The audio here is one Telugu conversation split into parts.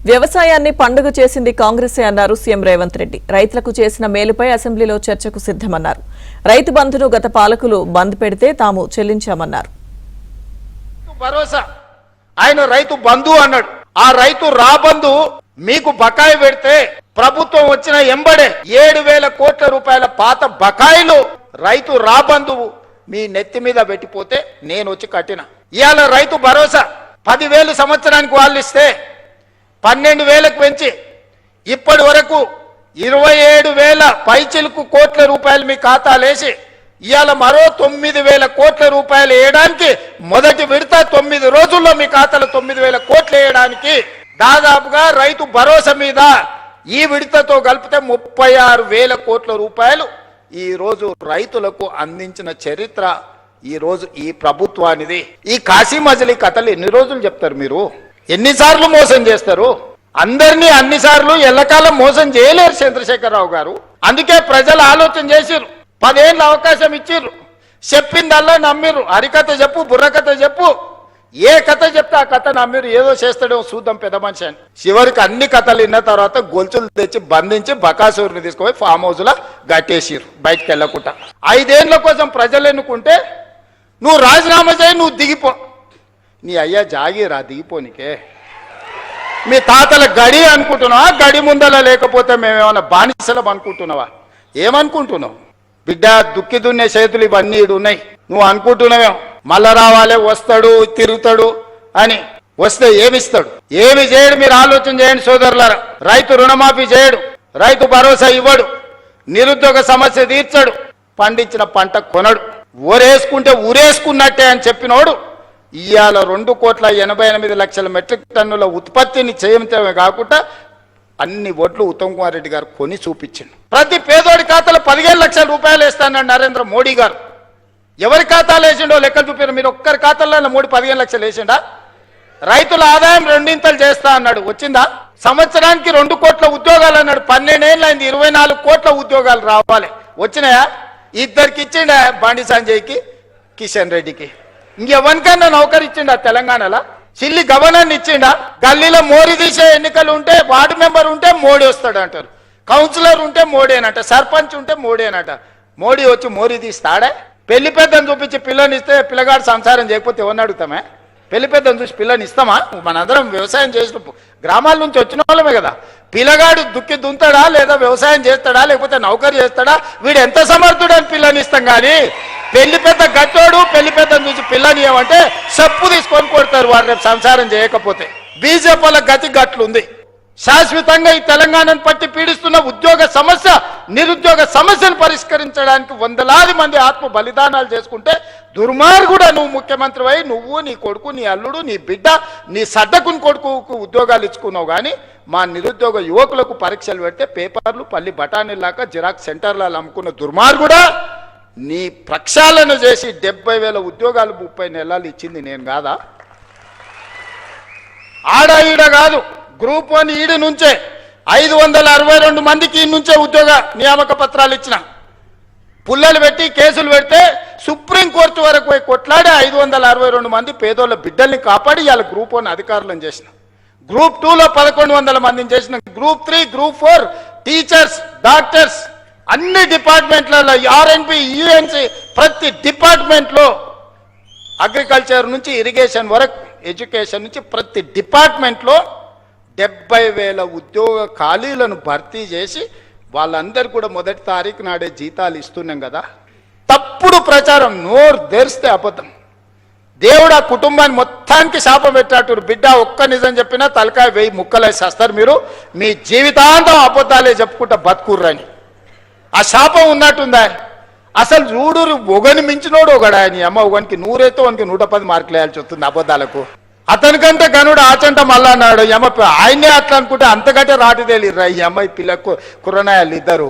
వ్యవసాయాన్ని పండుగ చేసింది కాంగ్రెసే అన్నారు సీఎం రేవంత్ రెడ్డి. రైతులకు చేసిన మేలుపై అసెంబ్లీలో చర్చకు సిద్ధమన్నారు. రైతు బంధును గత పాలకులు బంద్ పెడితే తాము చెల్లించామన్నారు. భరోసా ఆయన రైతు బంధు అన్నాడు. ఆ రైతు రాబంధు మీకు బకాయి పెడితే ప్రభుత్వం వచ్చిన ఎంబడే 7,000 కోట్ల రూపాయల పాత బకాయిలు రైతు రాబంధు మీ నెత్తి మీద పెట్టిపోతే నేను వచ్చి కట్టిన. ఇవాళ రైతు భరోసా 10,000 సంవత్సరానికి వాళ్ళు ఇస్తే 12,000కు పెంచి ఇప్పటి వరకు 27,000 పైచిలుకు కోట్ల రూపాయలు మీ ఖాతాలేసి ఇవాళ మరో 9,000 కోట్ల రూపాయలు వేయడానికి మొదటి విడత 9 రోజుల్లో మీ ఖాతాలో 9,000 కోట్లు వేయడానికి దాదాపుగా రైతు భరోసా మీద ఈ విడతతో కలిపితే 36,000 కోట్ల రూపాయలు ఈ రోజు రైతులకు అందించిన చరిత్ర ఈ రోజు ఈ ప్రభుత్వానిది. ఈ కాశీ మజిలీ కథలు ఎన్ని రోజులు చెప్తారు మీరు? ఎన్నిసార్లు మోసం చేస్తారు? అందరినీ అన్నిసార్లు ఎల్లకాలం మోసం చేయలేరు చంద్రశేఖరరావు గారు. అందుకే ప్రజలు ఆలోచన చేసిర్రు, 10 ఏళ్ళ అవకాశం ఇచ్చిర్రు, చెప్పిందల్లా నమ్మిర్రు. హరికథ చెప్పు, బుర్రకథ చెప్పు, ఏ కథ చెప్తే ఆ కథ నమ్మిరు. ఏదో చేస్తాడో చూద్దాం పెద్ద మనిషి అని. చివరికి అన్ని కథలు విన్న తర్వాత గొలుసులు తెచ్చి బంధించి బకాసూరుని తీసుకుపోయి ఫామ్ హౌస్ లా గట్టేసిరు బయటకు వెళ్ళకుండా. 5 ఏళ్ల కోసం ప్రజలు ఎన్నుకుంటే నువ్వు రాజీనామా చేయి, నువ్వు దిగిపో. నీ అయ్యా జాగీరా దిగిపోనికే. మీ తాతల గడి అనుకుంటున్నావా? గడి ముందల లేకపోతే మేమేమన్నా బానిసలం అనుకుంటున్నావా? ఏమనుకుంటున్నావు? బిడ్డ దుక్కి దున్నే చేతులు ఇవన్నీ ఉన్నాయి. నువ్వు అనుకుంటున్నావేమో మళ్ళా రావాలే, వస్తాడు, తిరుగుతాడు అని. వస్తే ఏమిస్తాడు? ఏమి చేయడు. మీరు ఆలోచన చేయండి సోదరులారా. రైతు రుణమాఫీ చేయడు, రైతు భరోసా ఇవ్వడు, నిరుద్యోగ సమస్య తీర్చడు, పండించిన పంట కొనడు. ఊరేసుకుంటే ఊరేసుకున్నట్టే అని చెప్పినోడు ఇవాళ 2,88,00,000 మెట్రిక్ టన్నుల ఉత్పత్తిని చేయటమే కాకుండా అన్ని ఓట్లు ఉత్తమ్ కుమార్ రెడ్డి గారు కొని చూపించిండు. ప్రతి పేదోడి ఖాతాలో 15 లక్షల రూపాయలు వేస్తానన్నాడు నరేంద్ర మోడీ గారు. ఎవరి ఖాతాలు వేసిండో లెక్కలు చూపారు. మీరు ఒక్కరి ఖాతాలో మోడీ 15 లక్షలు వేసిండా? రైతుల ఆదాయం 2 చేస్తా అన్నాడు. వచ్చిందా? సంవత్సరానికి 2 కోట్ల ఉద్యోగాలు అన్నాడు. 12 ఏళ్ళు అయింది, 24 కోట్ల ఉద్యోగాలు రావాలి. వచ్చినాయా? ఇద్దరికి ఇచ్చిండా, బండి సంజయ్కి, కిషన్ రెడ్డికి. ఇంకెవరికన్నా నౌకరు ఇచ్చిండా తెలంగాణలో? చిల్లి గవర్నర్ ఇచ్చిండా? గల్లీలో మోడీ తీసే ఎన్నికలు ఉంటే వార్డు మెంబర్ ఉంటే మోడీ వస్తాడు అంటారు, కౌన్సిలర్ ఉంటే మోడీనట, సర్పంచ్ ఉంటే మోడీనట. మోడీ వచ్చి మోడీ తీస్తాడే? పెళ్లి పెద్దను చూపించి పిల్లని ఇస్తే పిల్లగాడు సంసారం చేయకపోతే ఎవరిని అడుగుతామే? పెళ్లి పెద్దను చూసి పిల్లని ఇస్తామా? మనందరం వ్యవసాయం చేసిన గ్రామాల నుంచి వచ్చిన వాళ్ళమే కదా. పిల్లగాడు దుక్కి దుంతాడా, లేదా వ్యవసాయం చేస్తాడా, లేకపోతే నౌకరు చేస్తాడా, వీడు ఎంత సమర్థుడు అని పిల్లని ఇస్తాం. కానీ పెళ్లి పెద్ద గట్టోడు పెళ్లి పెద్దను చూసి పిల్లని ఏమంటే చెప్పు తీసుకొని కొడతారు వారు రేపు సంసారం చేయకపోతే. బీజేపీల గతి గట్లుంది. శాశ్వతంగా ఈ తెలంగాణను పట్టి పీడిస్తున్న ఉద్యోగ సమస్య, నిరుద్యోగ సమస్యను పరిష్కరించడానికి 100,000 మంది ఆత్మ బలిదానాలు చేసుకుంటే దుర్మార్గుడా నువ్వు ముఖ్యమంత్రి అయి నువ్వు, నీ కొడుకు, నీ అల్లుడు, నీ బిడ్డ, నీ సడ్డకుని కొడుకుకు ఉద్యోగాలు ఇచ్చుకున్నావు. కానీ మా నిరుద్యోగ యువకులకు పరీక్షలు పెడితే పేపర్లు పల్లి బఠానీలాగా జిరాక్స్ సెంటర్లలో అమ్ముకున్న దుర్మార్గుడా, నీ ప్రక్షాళన చేసి 70,000 ఉద్యోగాలు 30 నెలలు ఇచ్చింది నేను కాదా? ఆడ ఈడ కాదు. గ్రూప్ 1 ఈడి నుంచే 562 మందికి ఈ నుంచే ఉద్యోగ నియామక పత్రాలు ఇచ్చిన. పుల్లలు పెట్టి కేసులు పెడితే సుప్రీంకోర్టు వరకు పోయి కొట్లాడి 562 మంది పేదోళ్ళ బిడ్డల్ని కాపాడి ఇవాళ గ్రూప్ 1 అధికారులను చేసిన. గ్రూప్ 2లో 1,100 మందిని చేసిన. గ్రూప్ 3, గ్రూప్ 4 టీచర్స్, డాక్టర్స్, అన్ని డిపార్ట్మెంట్లలో ఆర్ఎన్బి, యుఎన్సి, ప్రతి డిపార్ట్మెంట్లో అగ్రికల్చర్ నుంచి ఇరిగేషన్ వరకు, ఎడ్యుకేషన్ నుంచి ప్రతి డిపార్ట్మెంట్లో 70,000 ఉద్యోగ ఖాళీలను భర్తీ చేసి వాళ్ళందరూ కూడా మొదటి తారీఖు నాడే జీతాలు ఇస్తున్నాం కదా. తప్పుడు ప్రచారం, నోరు తెరిస్తే అబద్ధం. దేవుడు ఆ కుటుంబాన్ని మొత్తానికి శాపం పెట్టాడు. బిడ్డ ఒక్క నిజం చెప్పినా తలకాయ 1000 ముక్కలేసి వస్తారు మీరు, మీ జీవితాంతం అబద్ధాలే చెప్పుకుంటా బతుకుర్రని. ఆ శాపం ఉన్నట్టుందా? అసలు చూడు, ఒకని మించినోడు ఒకడా. నీ అమ్మ ఒకనికి 100 అయితే వానికి 110 మార్కులు వేయాల్సి వస్తుంది అబద్ధాలకు. అతనికంటే గనుడు ఆచంట మళ్ళా అన్నాడు. అమ్మ ఆయనే అట్లా అనుకుంటే అంతకంటే రాటు తేలిర్రా ఈ అమ్మాయి పిల్లకు కుర్రనాయాలు ఇద్దరు.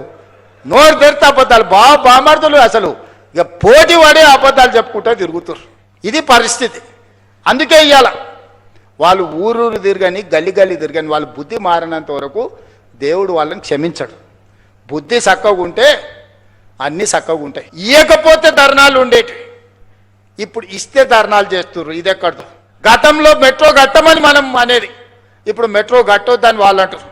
నోరు తెరితే అబద్ధాలు. బామర్దులు అసలు ఇక పోటీ పడే అబద్ధాలు చెప్పుకుంటూ తిరుగుతారు. ఇది పరిస్థితి. అందుకే ఇవాళ వాళ్ళు ఊరూరు తిరగని, గల్లి గల్లి తిరగని, వాళ్ళ బుద్ధి మారినంత వరకు దేవుడు వాళ్ళని క్షమించడు. బుద్ధి చక్కగా ఉంటే అన్నీ చక్కగా ఉంటాయి. ఇవ్వకపోతే ధర్నాలు ఉండేవి. ఇప్పుడు ఇస్తే ధర్నాలు చేస్తుర్రు. ఇది ఎక్కడదో. గతంలో మెట్రో కట్టమని మనం అనేది, ఇప్పుడు మెట్రో కట్టొద్దని వాళ్ళు అంటారు.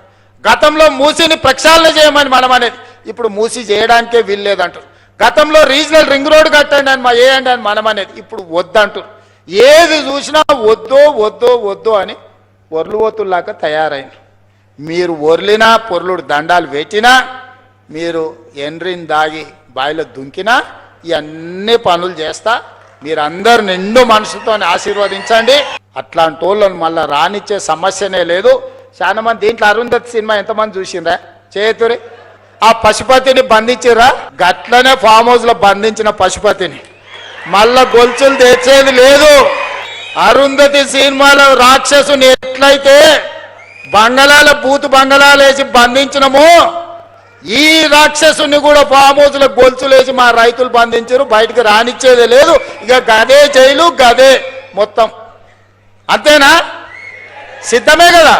గతంలో మూసిని ప్రక్షాళన చేయమని మనం అనేది, ఇప్పుడు మూసి చేయడానికే వీల్లేదంటారు. గతంలో రీజనల్ రింగ్ రోడ్ కట్టండి అని వేయండి అని మనం అనేది, ఇప్పుడు వద్దంటారు. ఏది చూసినా వద్దో వద్దో వద్దో అని ఒర్లువోతుల్లాగా తయారైంది. మీరు ఒర్లినా పొర్లుడు దండాలు పెట్టినా, మీరు ఎండ్రిని దాగి బాయిలో దుంకినా ఇవన్నీ పనులు చేస్తా. మీరందరు నిండు మనసుతో ఆశీర్వదించండి. అట్లాంటి వాళ్ళని మళ్ళీ రానిచ్చే సమస్యనే లేదు. చాలా మంది దీంట్లో అరుంధతి సినిమా ఎంతమంది చూసిండ్రా చేతురి? ఆ పశుపతిని బంధించిరా, గట్లనే ఫామ్ హౌస్ లో బంధించిన పశుపతిని మళ్ళా గొలుసులు తెచ్చేది లేదు. అరుంధతి సినిమాలో రాక్షసుని ఎట్లయితే బంగళాల బూతు బంగళాలు వేసి బంధించినమో, ఈ రాక్షసుని కూడా ఫామ్ హౌస్ లో గొలుసులు వేసి మా రైతులు బంధించారు. బయటకు రానిచ్చేదే లేదు. ఇక గదే జైలు గదే మొత్తం. అంతేనా? సిద్ధమే కదా?